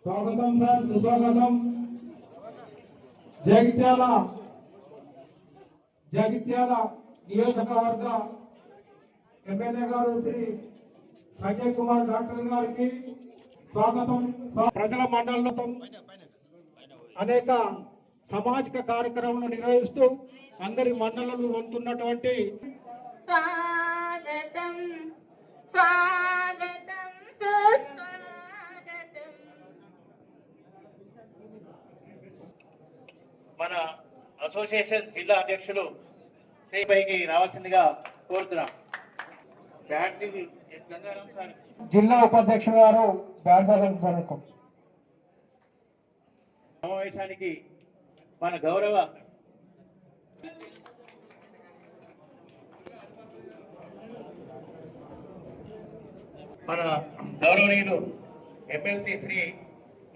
స్వాగతం సార్, సుస్వాగతం. జగిత్యాల నియోజకవర్గ ఎమ్మెల్యే గారు శ్రీ సంజయ్ కుమార్ డాక్టర్ గారికి స్వాగతం. ప్రజల మండలంలో అనేక సామాజిక కార్యక్రమాలను నిర్వహిస్తూ అందరి మండలంలో ఉంటున్నటువంటి స్వాగతం స్వాగతం సుస్వాగతం. మన అసోసియేషన్ జిల్లా అధ్యక్షులు శ్రీపైకి రావాల్సిందిగా కోరుతున్నాం. జిల్లా ఉపాధ్యక్షుడు గారు సమావేశానికి మన గౌరవ గౌరవనీయులు ఎమ్మెల్సీ శ్రీ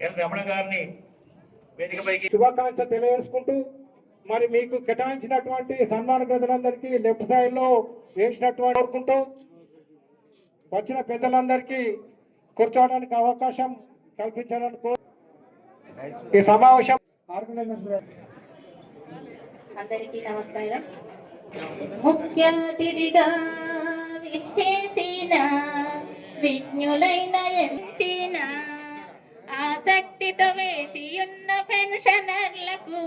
ఎల్ రమణ గారిని వేదికపైకి శుభాకాంక్షలు తెలియజేసుకుంటూ, మరి మీకు కేటాయించినటువంటి సన్మాన గదులందరికీ లెఫ్ట్ సైడ్ లో వేసినటువంటి కోరుకుంటూ వచ్చిన పెద్దలందరికీ కూర్చోవడానికి అవకాశం కల్పించడానికి ఈ సమావేశం అందరికీ నమస్కారం. ముఖ్య అతిథిగా విచ్చేసిన విజ్ఞులైన ఎంచిన ఆసక్తితో వేచియున్న పెన్షనర్లకు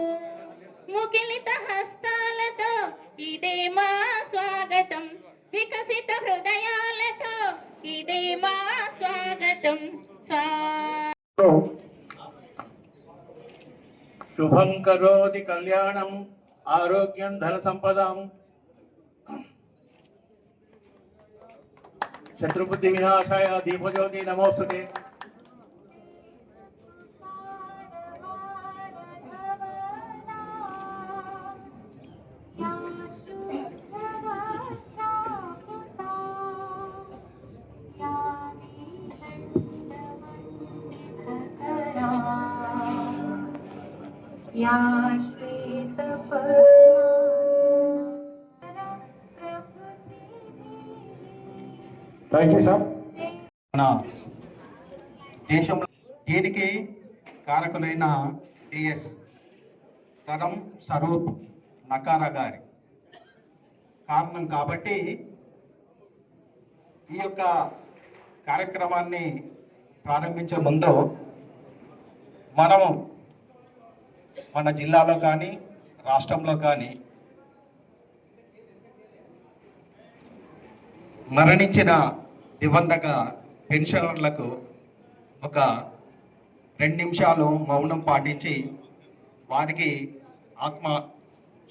ముగిలిత హస్తాలతో ఇదే మా స్వాగతం. వికసిత హృదయాలతో ఇదే మా స్వాగతం. శుభం కరోతి కళ్యాణం ఆరోగ్యం ధన సంపదాం శత్రుబుద్ధి వినాశాయ దీపజ్యోతి నమోస్తుతే. Thank you sir. మన దేశంలో దీనికి కారకులైన టిఎస్ తరం స్వరూప్ నకారా గారి కారణం కాబట్టి ఈ యొక్క కార్యక్రమాన్ని ప్రారంభించే ముందు మనము మన జిల్లాలో కానీ రాష్ట్రంలో కానీ మరణించిన దివంగత పెన్షనర్లకు ఒక 2 నిమిషాలు మౌనం పాటించి వారికి ఆత్మ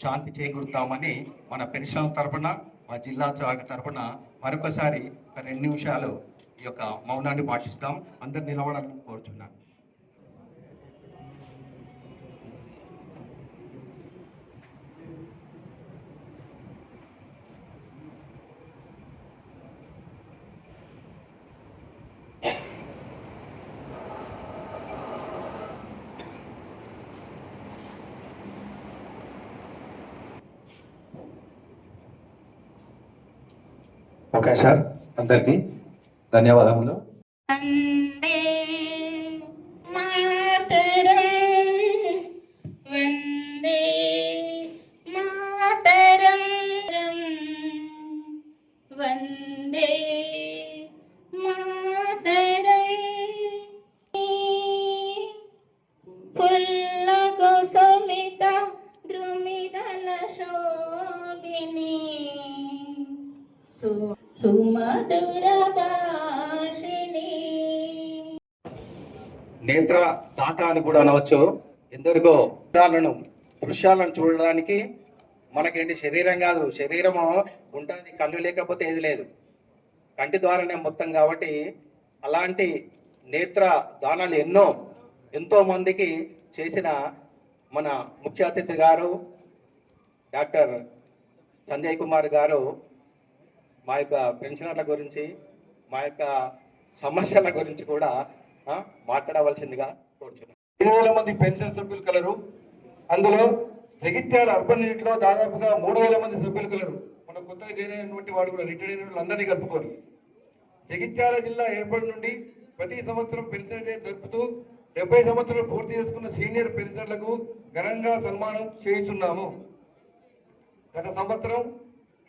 శాంతి చేకూరుతామని మన పెన్షన్ తరపున, మా జిల్లా శాఖ తరపున మరొకసారి ఒక 2 నిమిషాలు ఈ యొక్క మౌనాన్ని పాటిస్తాం. అందరు నిలబడాలని కోరుచున్నాను. ఓకే సార్, అందరికీ ధన్యవాదములు. వందే మాతరం వందే మాతరం వందే మాతరం. పుల్లగు సుమిత ద్రుమిదల శోభిని సుమధుర భాషిణి. నేత్ర దాత అని కూడా అనవచ్చు. ఎందరికో దృశ్యాలను చూడడానికి మనకేంటి శరీరం కాదు, శరీరము ఉంటుంది, కళ్ళు లేకపోతే ఏది లేదు, కంటి ద్వారానే మొత్తం. కాబట్టి అలాంటి నేత్ర దానాలు ఎంతో మందికి చేసిన మన ముఖ్య అతిథి గారు డాక్టర్ సంజయ్ కుమార్ గారు మా యొక్క పెన్షనర్ల గురించి, మా యొక్క సమస్యల గురించి కూడా మాట్లాడవలసిందిగా కోరుచున్నాను. 20,000 మంది పెన్షన్ సభ్యులు కలరు. అందులో జగిత్యాల అర్బన్ యూనిట్లో దాదాపుగా 3,000 మంది సభ్యులు కలరు. మన కొత్తగా జాయిన్ అయినటువంటి వాడు కూడా రిటైర్ అయిన వాళ్ళు అందరినీ కలుపుకోరు. జగిత్యాల జిల్లా ఏర్పడి నుండి ప్రతి సంవత్సరం పెన్షన్ డే జరుపుతూ 70 సంవత్సరాలు పూర్తి చేసుకున్న సీనియర్ పెన్షనర్లకు ఘనంగా సన్మానం చేస్తున్నాము. గత సంవత్సరం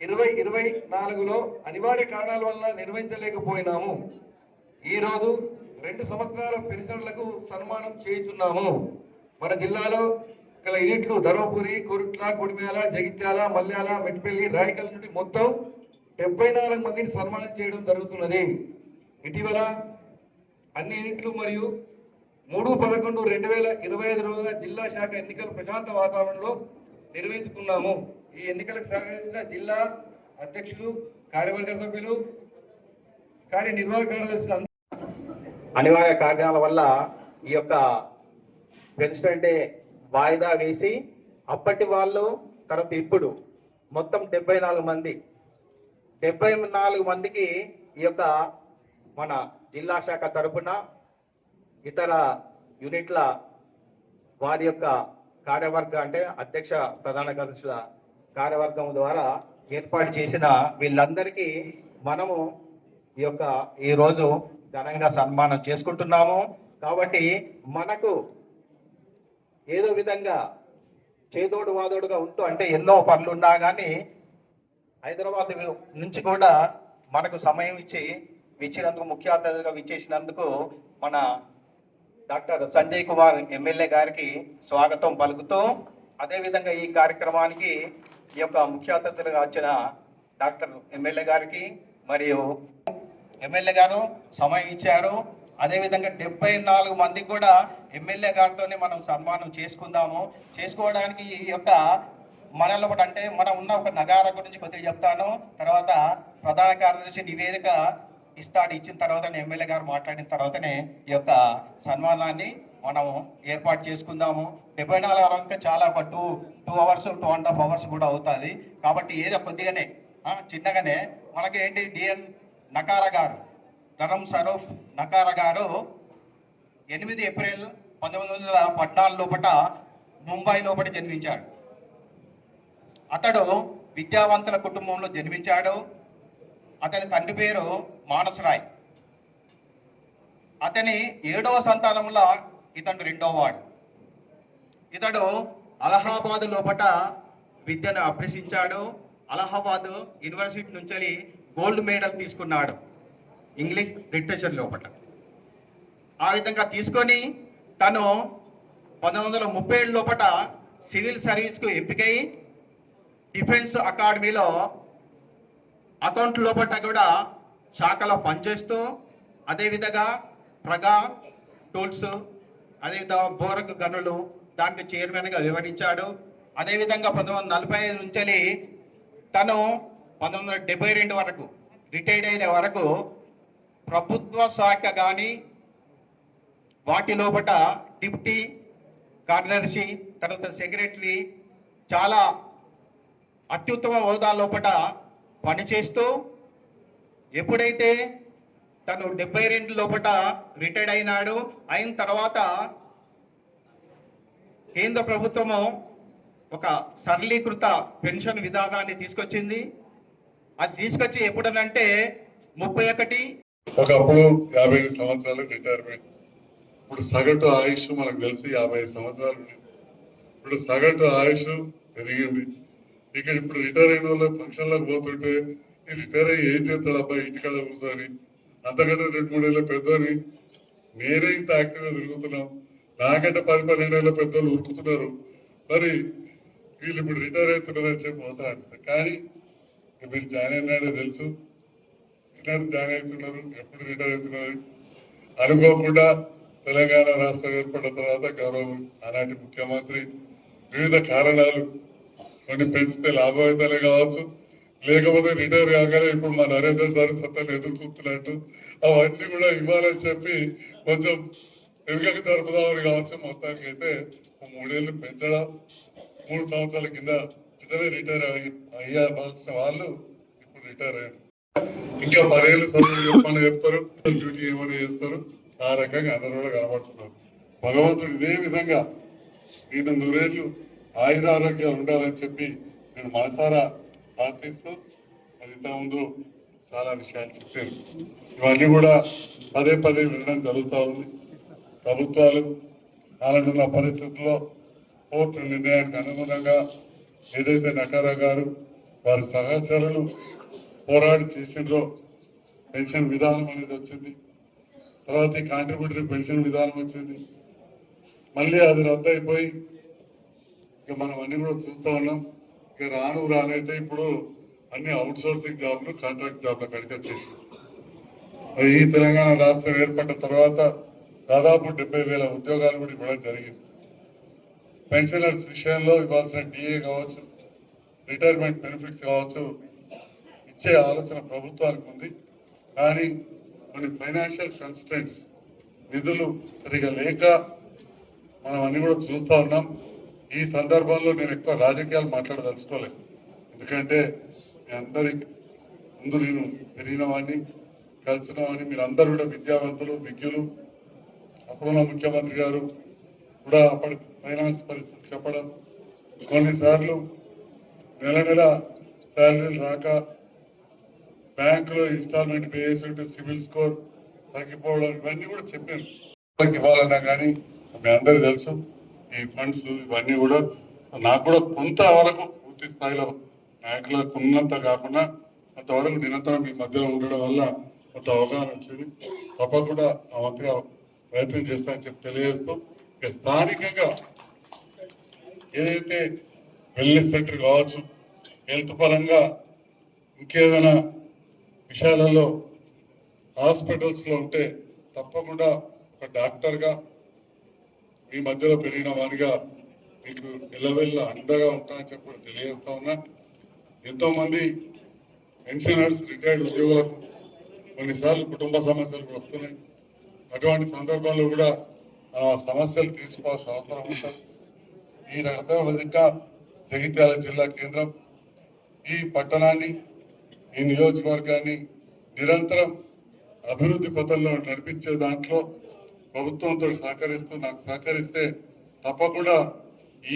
2024లో అనివార్య కారణాల వల్ల నిర్వహించలేకపోయినాము. ఈరోజు 2 సంవత్సరాల పెన్షనర్లకు సన్మానం చేస్తున్నాము. మన జిల్లాలో గల యూనిట్లు ధర్మపురి, కొరుట్ల, కొడిమేల, జగిత్యాల, మల్యాల, మెట్పల్లి, రాయకల్ నుండి మొత్తం 74 మందిని సన్మానం చేయడం జరుగుతున్నది. ఇటీవల అన్ని యూనిట్లు మరియు 3/11/2025 రోజున జిల్లా శాఖ ఎన్నికలు ప్రశాంత వాతావరణంలో నిర్వహించుకున్నాము. ఈ ఎన్నికలకు సహకరించిన జిల్లా అధ్యక్షులు, కార్యవర్గ సభ్యులు, కార్యనిర్వాహక కార్యదర్శులు అనివార్య కారణాల వల్ల ఈ యొక్క పెన్షన్ డే వాయిదా వేసి అప్పటి వాళ్ళు తర్వాత ఇప్పుడు మొత్తం 74 మంది 74 మందికి ఈ యొక్క మన జిల్లా శాఖ తరపున ఇతర యూనిట్ల వారి యొక్క కార్యవర్గ అంటే అధ్యక్ష ప్రధాన కార్యదర్శుల కార్యవర్గం ద్వారా ఏర్పాటు చేసిన వీళ్ళందరికీ మనము ఈరోజు ఘనంగా సన్మానం చేసుకుంటున్నాము. కాబట్టి మనకు ఏదో విధంగా చేదోడు వాదోడుగా ఉంటూ అంటే ఎన్నో పనులు ఉన్నా కానీ హైదరాబాద్ నుంచి కూడా మనకు సమయం ఇచ్చినందుకు ముఖ్య అతిథిగా విచ్చేసినందుకు మన డాక్టర్ సంజయ్ కుమార్ ఎమ్మెల్యే గారికి స్వాగతం పలుకుతూ, అదేవిధంగా ఈ కార్యక్రమానికి ఈ యొక్క ముఖ్య అతిథులుగా వచ్చిన డాక్టర్ ఎమ్మెల్యే గారికి మరియు ఎమ్మెల్యే గారు సమయం ఇచ్చారు. అదేవిధంగా 74 మందికి కూడా ఎమ్మెల్యే గారితోనే మనం సన్మానం చేసుకోవడానికి ఈ యొక్క మనలో అంటే మనం ఉన్న ఒక నగారా గురించి కొద్దిగా చెప్తాను. తర్వాత ప్రధాన కార్యదర్శి నివేదిక ఇచ్చిన తర్వాత ఎమ్మెల్యే గారు మాట్లాడిన తర్వాతనే ఈ యొక్క సన్మానాన్ని మనం ఏర్పాటు చేసుకుందాము. 74 అరవై చాలా ఒక 2 అవర్స్ 2.5 అవర్స్ కూడా అవుతుంది. కాబట్టి ఏదో కొద్దిగానే చిన్నగానే మనకి ఏంటి డిఎన్ నకారా గారు, ధరం సరూఫ్ నకారా గారు 8 ఏప్రిల్ 1914 లోపల ముంబై లోపల జన్మించాడు. అతడు విద్యావంతుల కుటుంబంలో జన్మించాడు. అతని తండ్రి పేరు మానసరాయ్. అతని 7వ సంతానంలో ఇతడు 2వ వాడు. ఇతడు అలహాబాద్ లోపల విద్యను అభ్యసించాడు. అలహాబాద్ యూనివర్సిటీ నుంచి గోల్డ్ మెడల్ తీసుకున్నాడు ఇంగ్లీష్ లిటరేచర్ లోపల. ఆ విధంగా తీసుకొని తను 1937 లోపల సివిల్ సర్వీస్కు ఎంపికై డిఫెన్స్ అకాడమీలో అకౌంట్ లోపల కూడా శాఖలో పనిచేస్తూ అదేవిధంగా ప్రగా టూల్స్ అదేవిధంగా బోరక్ గనులు దానికి చైర్మన్గా వివరించాడు. అదేవిధంగా 1945 నుంచి తను 1972 వరకు రిటైర్డ్ అయిన వరకు ప్రభుత్వ శాఖ కానీ వాటి లోపల డిప్యూటీ కార్యదర్శి తర్వాత సెక్రటరీ చాలా అత్యుత్తమ హోదా లోపల పనిచేస్తూ ఎప్పుడైతే తను 72 లోపల రిటైర్డ్ అయిన తర్వాత కేంద్ర ప్రభుత్వము ఒక సరళీకృత పెన్షన్ విధానాన్ని తీసుకొచ్చింది. అది తీసుకొచ్చి ఎప్పుడనంటే 31 ఒకప్పుడు 55 సంవత్సరాలు రిటైర్మెంట్. ఇప్పుడు సగటు ఆయుష్ మనకు తెలిసి 55 సంవత్సరాలు. ఇప్పుడు సగటు ఆయుష్ పెరిగింది. ఇక ఇప్పుడు రిటైర్ అయిన వాళ్ళ ఫంక్షన్లకు పోతుంటే రిటైర్ అయ్యి ఏం చేస్తాడు అబ్బాయి ఇంటికాడ కూర్చొని, అంతకంటే 2-3 ఏళ్ళ పెద్దోని నేనే ఇంత యాక్టివ్గా తిరుగుతున్నాం, నాకంటే 10-12 ఏళ్ళ పెద్దోళ్ళు ఉరుకుతున్నారు. మరి వీళ్ళు ఇప్పుడు రిటైర్ అవుతున్నారని చెప్పి అవసరం అనిపిస్తుంది. కానీ మీరు జాయిన్ అయినాడే తెలుసు, ఎన్నాడు జాయిన్ అవుతున్నారు, ఎప్పుడు రిటైర్ అవుతున్నారు. అనుకోకుండా తెలంగాణ రాష్ట్రం ఏర్పడిన తర్వాత గౌరవం ఆనాటి ముఖ్యమంత్రి వివిధ కారణాలు కొన్ని పెంచితే లాభమైతేనే కావచ్చు, లేకపోతే రిటైర్ కాగానే ఇప్పుడు మా నరేంద్ర సార్ సత్తాన్ని ఎదురు చూస్తున్నట్టు అవన్నీ కూడా ఇవ్వాలని చెప్పి కొంచెం వెనుకకు జరుపుదామని కావచ్చు. మొత్తానికి అయితే 3 ఏళ్ళు పెంచడం, 3 సంవత్సరాల కింద రిటైర్ అయ్యాల్సిన వాళ్ళు ఇప్పుడు రిటైర్ అయ్యారు. ఇంకా 10 ఏళ్ళు సమయం చెప్తారు, డ్యూటీ ఏమైనా చేస్తారు. ఆ రకంగా అందరూ కూడా కనబడుతున్నారు. భగవంతుడు ఇదే విధంగా నేను 100 ఏళ్ళు ఆయురారోగ్యాలు ఉండాలని చెప్పి నేను మనసారా ప్రార్థిస్తూ అది ఇంతకుముందు చాలా విషయాలు చెప్పారు. ఇవన్నీ కూడా పదే వినడం జరుగుతూ ఉంది. ప్రభుత్వాలు అలాంటి పరిస్థితుల్లో కోర్టు నిర్ణయానికి అనుగుణంగా ఏదైతే నకారా గారు వారి సహచరులు పోరాడి చేసిండ్రో పెన్షన్ విధానం అనేది వచ్చింది. తర్వాత ఈ కాంట్రిబ్యూటరీ పెన్షన్ విధానం వచ్చింది. మళ్ళీ అది రద్దు అయిపోయి ఇక మనం అన్ని కూడా చూస్తూ ఉన్నాం. ఇక రానైతే ఇప్పుడు అన్ని అవుట్ సోర్సింగ్ జాబ్లు కాంట్రాక్ట్ జాబ్ల కడికి వచ్చేసి ఈ తెలంగాణ రాష్ట్రం ఏర్పడిన తర్వాత దాదాపు 70,000 ఉద్యోగాలు కూడా ఇవ్వడం జరిగింది. పెన్షనర్స్ విషయంలో ఇవ్వాల్సిన డిఏ కావచ్చు, రిటైర్మెంట్ బెనిఫిట్స్ కావచ్చు ఇచ్చే ఆలోచన ప్రభుత్వానికి ఉంది. కానీ కొన్ని ఫైనాన్షియల్ కన్స్టెంట్స్ నిధులు సరిగా లేక మనం అన్ని కూడా చూస్తూ ఉన్నాం. ఈ సందర్భంలో నేను ఎక్కువ రాజకీయాలు మాట్లాడదలుచుకోలేదు. ఎందుకంటే మీ అందరి ముందు నేను పెరిగిన వాడిని, కలిసిన వాడిని, మీరు అందరూ కూడా విద్యావంతులు, విజ్ఞులు. అప్పుడున్న ముఖ్యమంత్రి గారు కూడా అప్పటి ఫైనాన్స్ పరిస్థితి చెప్పడం, కొన్నిసార్లు నెల శాలరీలు రాక బ్యాంకులో ఇన్స్టాల్మెంట్ పే చేసి సివిల్ స్కోర్ తగ్గిపోవడం ఇవన్నీ కూడా చెప్పారు. ఇవ్వాలన్నా కానీ మీ అందరికీ తెలుసు ఈ ఫండ్స్ ఇవన్నీ కూడా నాకు కూడా కొంత వరకు పూర్తి స్థాయిలో నాయకులకు ఉన్నంత కాకుండా కొంతవరకు నిరంతరం మీ మధ్యలో ఉండడం వల్ల కొంత అవగాహన వచ్చింది. తప్పకుండా నా వంతుగా ప్రయత్నం చేస్తానని చెప్పి తెలియజేస్తూ ఇక స్థానికంగా ఏదైతే వెల్నెస్ సెంటర్ కావచ్చు, హెల్త్ పరంగా ఇంకేదైనా విషయాలలో హాస్పిటల్స్లో ఉంటే తప్పకుండా ఒక డాక్టర్గా మీ మధ్యలో పెరిగిన వారిగా మీకు ఎల్లవెల్ల అండగా ఉంటానని చెప్పి తెలియజేస్తా ఉన్నా. ఎంతోమంది పెన్షనర్స్, రిటైర్డ్ ఉద్యోగులకు కొన్నిసార్లు కుటుంబ సమస్యలు కూడా వస్తున్నాయి. అటువంటి సందర్భంలో కూడా సమస్యలు తీర్చుకోవాల్సిన అవసరం ఉంటుంది. ఈ రకంగా జగిత్యాల జిల్లా కేంద్రం ఈ పట్టణాన్ని, ఈ నియోజకవర్గాన్ని నిరంతరం అభివృద్ధి పథంలో నడిపించే దాంట్లో ప్రభుత్వంతో సహకరిస్తూ నాకు సహకరిస్తే తప్పకుండా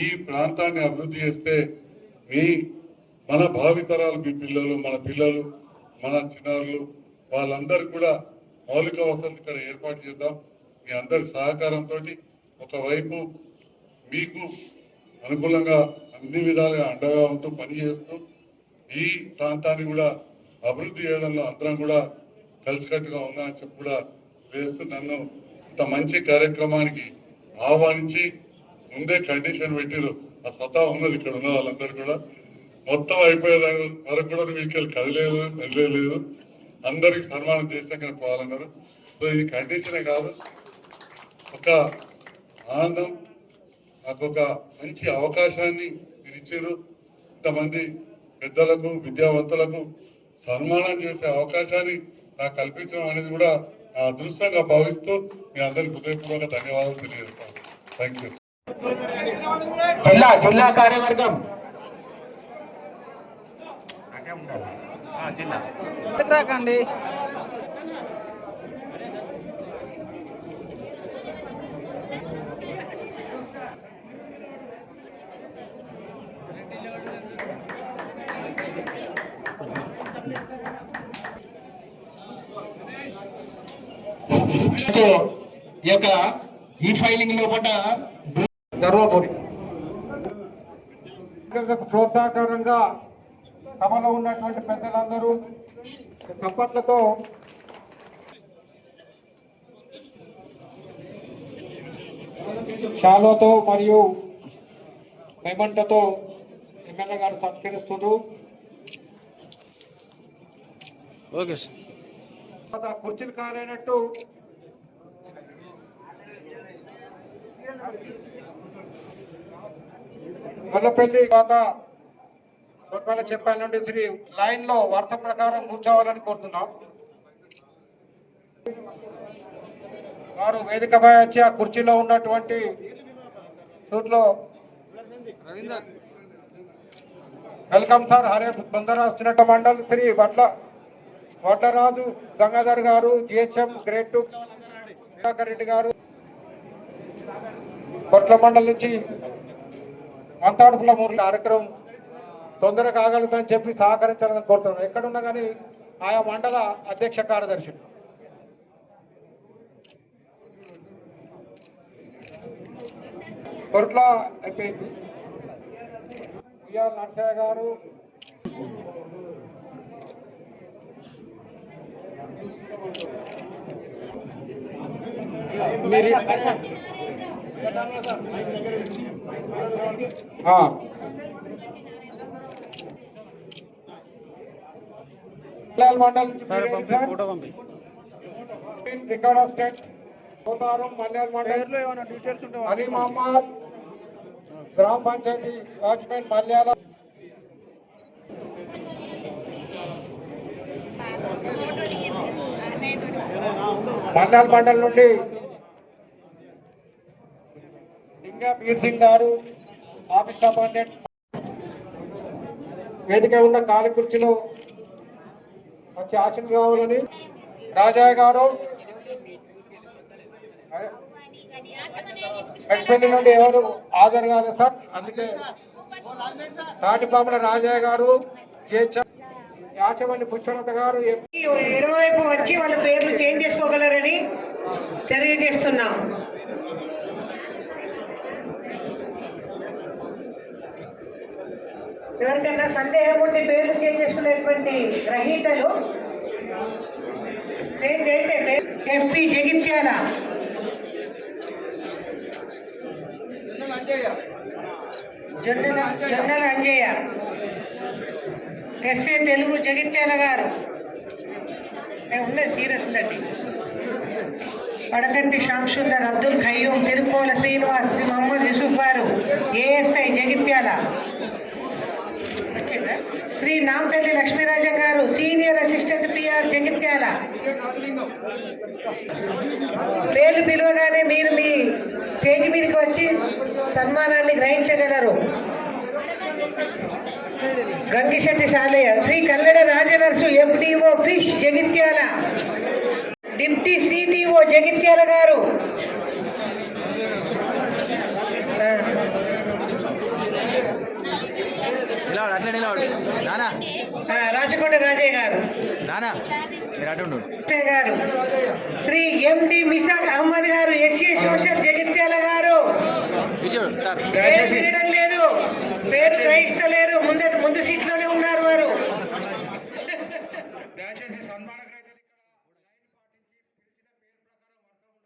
ఈ ప్రాంతాన్ని అభివృద్ధి చేస్తే మన భావితరాలు, మీ పిల్లలు, మన పిల్లలు, మన చిన్నారులు వాళ్ళందరూ కూడా మౌలిక వసతులు ఇక్కడ ఏర్పాటు చేద్దాం. మీ అందరి సహకారంతో ఒకవైపు మీకు అనుకూలంగా అన్ని విధాలుగా అండగా ఉంటూ పనిచేస్తూ ఈ ప్రాంతాన్ని కూడా అభివృద్ధి చేయడంలో అందరం కూడా కలిసికట్టుగా ఉందని చెప్పి కూడా వేస్తూ నన్ను ఇంత మంచి కార్యక్రమానికి ఆహ్వానించి ముందే కండిషన్ పెట్టారు. ఆ సతా ఉన్నది ఇక్కడ ఉన్న వాళ్ళందరూ కూడా. మొత్తం అయిపోయేదాని వరకు కూడా మీకు కదిలేదు, అందరికి సన్మానం చేసాక పోవాలన్నారు. సో ఇది కండిషనే కాదు, ఒక ఆనందం. నాకు ఒక మంచి అవకాశాన్ని మీరు ఇచ్చారు. ఇంతమంది పెద్దలకు, విద్యావంతులకు సన్మానం చేసే అవకాశాన్ని నాకు కల్పించడం అనేది కూడా నా అదృష్టంగా భావిస్తూ మీ అందరికి హృదయపూర్వక ధన్యవాదాలు తెలియజేస్తాను. Thank you. జిల్లా కార్యవర్గం రాకండి. ఈ యొక్క ఈ ఫైలింగ్ లోపల ధర్మపురి ప్రోత్సాహకరంగా సభలో ఉన్నటువంటి పెద్దలందరూ చప్పట్లతో షాలోతో మరియు మెమంటతో ఎమ్మెల్యే గారు సత్కరిస్తున్నారు. Okay sir. కుర్చీలు కాలేనట్టు గొల్లపల్లి చెప్పాల నుండి శ్రీ లైన్ లో వరుస ప్రకారం కూర్చోవాలని కోరుతున్నాం. వారు వేదికపై వచ్చి ఆ కుర్చీలో ఉన్నటువంటి సూట్లో వెల్కమ్ సార్. హరే బందరాస్తున్నట్టు మండల్ శ్రీ వడ్లరాజు గంగాధర్ గారు, జిహెచ్ఎం గ్రేడ్ 2 రెడ్డి గారు, కొట్ల మండలి నుంచి మంతాడుపుల మూర్ల కార్యక్రమం తొందరగా కాగలుగుతామని చెప్పి సహకరించాలని కోరుతున్నాం. ఎక్కడున్నా కానీ ఆయా మండల అధ్యక్ష కార్యదర్శులు కొట్ల అయిపోయింది. ఉయ్యాల నరసయ్య గారు, mandal record of state Potharam Malyala mandal Ali Mohammed గ్రామ పంచాయతీ వాచ్మెన్ మల్యాల మల్యాల మండల్ నుండి లింగా బీర్ సింగ్ గారు ఆఫీస్ సూపరింటెండెంట్ వేదిక ఉన్న కాలి కుర్చీలో వచ్చి ఆశలు కావాలని రాజయ్య గారు ఎక్స్పెండి నుండి ఎవరు హాజరు కాదు సార్, అందుకే తాటిపాముల రాజయ్య గారు, యాచమల్లి పుష్పలత గారు ఎడమవైపు వచ్చి వాళ్ళ పేర్లు చేంజ్ చేసుకోగలరని తెలియజేస్తున్నాం. ఎవరికైనా సందేహం ఉంటే పేర్లు చేంజ్ చేసుకునేటువంటి గ్రహీతలు చేంజ్ అయితే ఎఫ్పి జగిత్యాల, జొన్నల అంజయ్య, ఎస్ఏ తెలుగు జగిత్యాల గారు ఉన్నది సీరియస్ ఉందండి. పడకంటి శ్యామ్సుందర్, అబ్దుల్ ఖయ్యూం, తిరుపోల శ్రీనివాస్, శ్రీ మొహమ్మద్ యూసుఫ్ గారు ఏఎస్ఐ జగిత్యాల, శ్రీ నాంపల్లి లక్ష్మీరాజం గారు సీనియర్ అసిస్టెంట్ పిఆర్ జగిత్యాల. పేర్లు పిలువగానే మీరు మీ స్టేజ్ మీదకి వచ్చి సన్మానాన్ని గ్రహించగలరు. Gangishetti Salaiah, Shri Kalleda Rajanarsu MDO fish Jagtial, deputy CTO Jagtial garu, Rachakonda Rajaiah గారు గారు, శ్రీ ఎండి మిసాక్ అహ్మద్ గారు ఎస్ఏ సోషల్